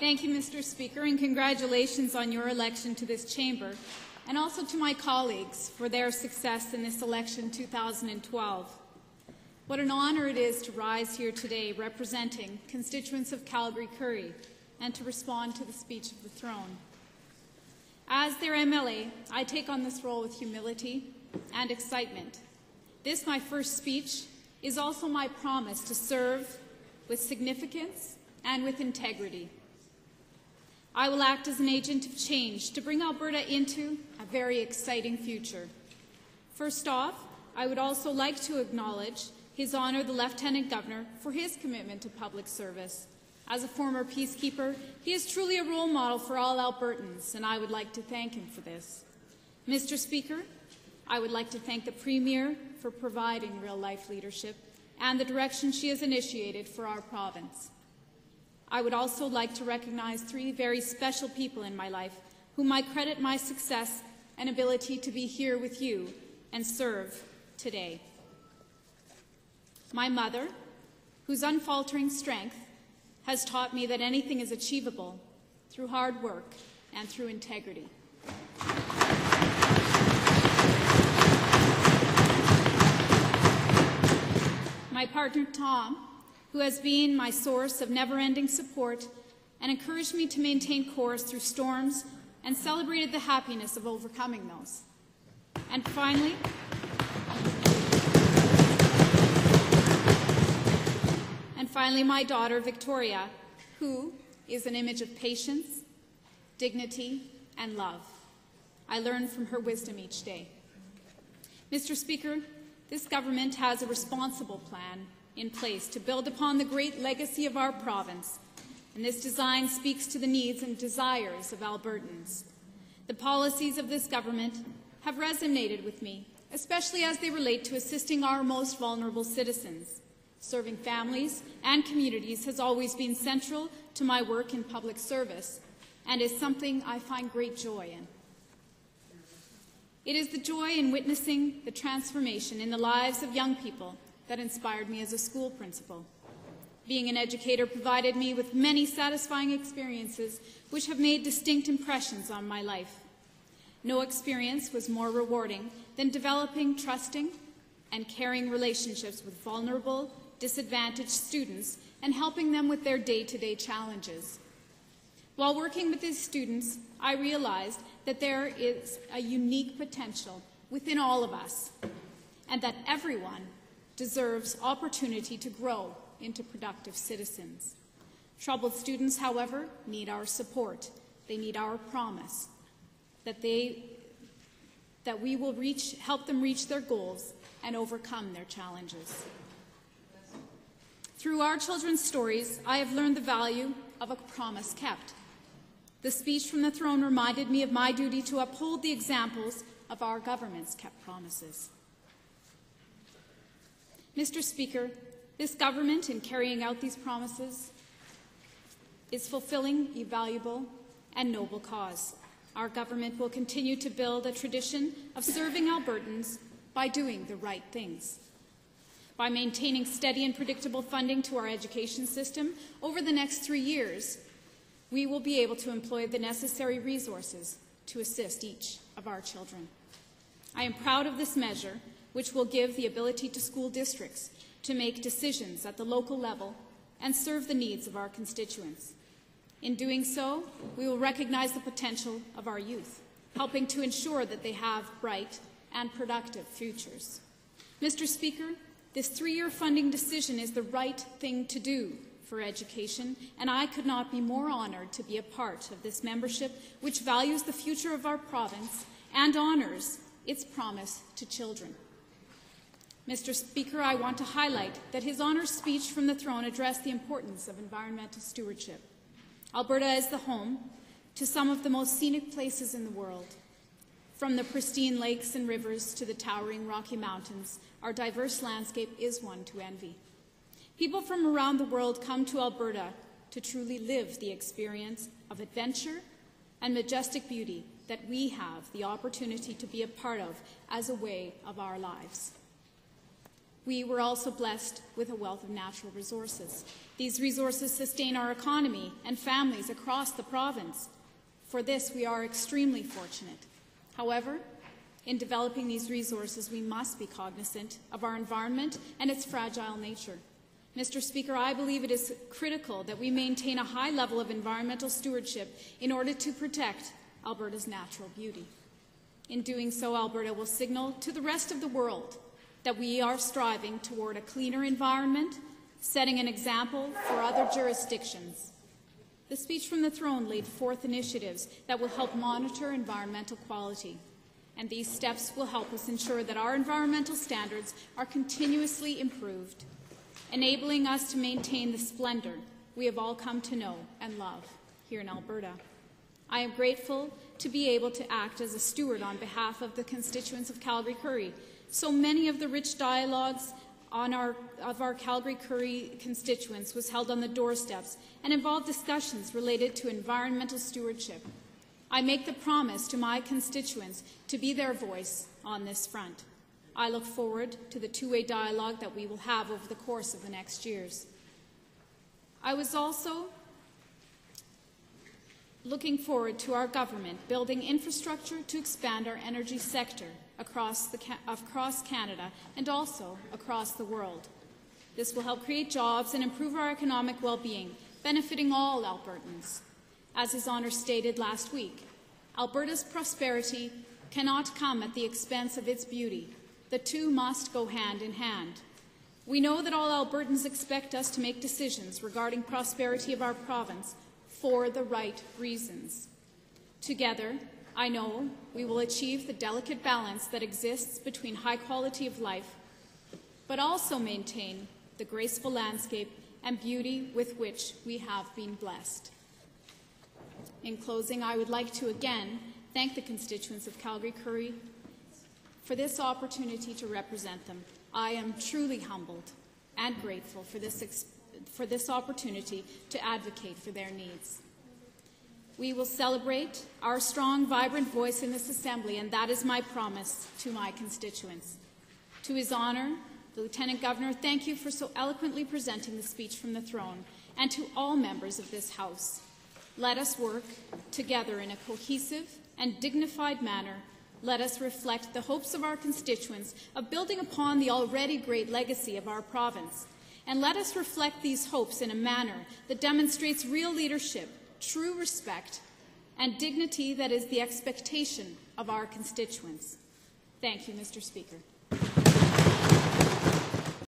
Thank you, Mr. Speaker, and congratulations on your election to this chamber, and also to my colleagues for their success in this election 2012. What an honor it is to rise here today representing constituents of Calgary Currie and to respond to the speech of the throne. As their MLA, I take on this role with humility and excitement. This, my first speech, is also my promise to serve with significance and with integrity. I will act as an agent of change to bring Alberta into a very exciting future. First off, I would also like to acknowledge His Honour the Lieutenant Governor for his commitment to public service. As a former peacekeeper, he is truly a role model for all Albertans, and I would like to thank him for this. Mr. Speaker, I would like to thank the Premier for providing real-life leadership and the direction she has initiated for our province. I would also like to recognize three very special people in my life whom I credit my success and ability to be here with you and serve today. My mother, whose unfaltering strength has taught me that anything is achievable through hard work and through integrity. My partner, Tom, who has been my source of never-ending support and encouraged me to maintain course through storms and celebrated the happiness of overcoming those. And finally, my daughter, Victoria, who is an image of patience, dignity, and love. I learn from her wisdom each day. Mr. Speaker, this government has a responsible plan in place to build upon the great legacy of our province, and this design speaks to the needs and desires of Albertans. The policies of this government have resonated with me, especially as they relate to assisting our most vulnerable citizens. Serving families and communities has always been central to my work in public service and is something I find great joy in. It is the joy in witnessing the transformation in the lives of young people that inspired me as a school principal. Being an educator provided me with many satisfying experiences which have made distinct impressions on my life. No experience was more rewarding than developing trusting and caring relationships with vulnerable, disadvantaged students and helping them with their day-to-day challenges. While working with these students, I realized that there is a unique potential within all of us and that everyone deserves opportunity to grow into productive citizens. Troubled students, however, need our support. They need our promise that we will help them reach their goals and overcome their challenges. Through our children's stories, I have learned the value of a promise kept. The speech from the throne reminded me of my duty to uphold the examples of our government's kept promises. Mr. Speaker, this government, in carrying out these promises, is fulfilling a valuable and noble cause. Our government will continue to build a tradition of serving Albertans by doing the right things. By maintaining steady and predictable funding to our education system over the next 3 years, we will be able to employ the necessary resources to assist each of our children. I am proud of this measure, which will give the ability to school districts to make decisions at the local level and serve the needs of our constituents. In doing so, we will recognize the potential of our youth, helping to ensure that they have bright and productive futures. Mr. Speaker, this 3-year funding decision is the right thing to do for education, and I could not be more honoured to be a part of this membership which values the future of our province and honours its promise to children. Mr. Speaker, I want to highlight that His Honour's speech from the throne addressed the importance of environmental stewardship. Alberta is the home to some of the most scenic places in the world. From the pristine lakes and rivers to the towering Rocky Mountains, our diverse landscape is one to envy. People from around the world come to Alberta to truly live the experience of adventure and majestic beauty that we have the opportunity to be a part of as a way of our lives. We were also blessed with a wealth of natural resources. These resources sustain our economy and families across the province. For this, we are extremely fortunate. However, in developing these resources, we must be cognizant of our environment and its fragile nature. Mr. Speaker, I believe it is critical that we maintain a high level of environmental stewardship in order to protect Alberta's natural beauty. In doing so, Alberta will signal to the rest of the world that we are striving toward a cleaner environment, setting an example for other jurisdictions. The speech from the throne laid forth initiatives that will help monitor environmental quality, and these steps will help us ensure that our environmental standards are continuously improved, enabling us to maintain the splendor we have all come to know and love here in Alberta. I am grateful to be able to act as a steward on behalf of the constituents of Calgary Currie. So many of the rich dialogues of our Calgary Currie constituents was held on the doorsteps and involved discussions related to environmental stewardship. I make the promise to my constituents to be their voice on this front. I look forward to the two-way dialogue that we will have over the course of the next years. I was also looking forward to our government building infrastructure to expand our energy sector across Canada and also across the world. This will help create jobs and improve our economic well-being, benefiting all Albertans. As His Honour stated last week, Alberta's prosperity cannot come at the expense of its beauty. The two must go hand in hand. We know that all Albertans expect us to make decisions regarding prosperity of our province for the right reasons. Together, I know we will achieve the delicate balance that exists between high quality of life, but also maintain the graceful landscape and beauty with which we have been blessed. In closing, I would like to again thank the constituents of Calgary Currie for this opportunity to represent them. I am truly humbled and grateful for this opportunity to advocate for their needs. We will celebrate our strong, vibrant voice in this Assembly, and that is my promise to my constituents. To His Honour, the Lieutenant Governor, thank you for so eloquently presenting the speech from the throne, and to all members of this House. Let us work together in a cohesive and dignified manner. Let us reflect the hopes of our constituents of building upon the already great legacy of our province. And let us reflect these hopes in a manner that demonstrates real leadership, true respect, and dignity that is the expectation of our constituents. Thank you, Mr. Speaker.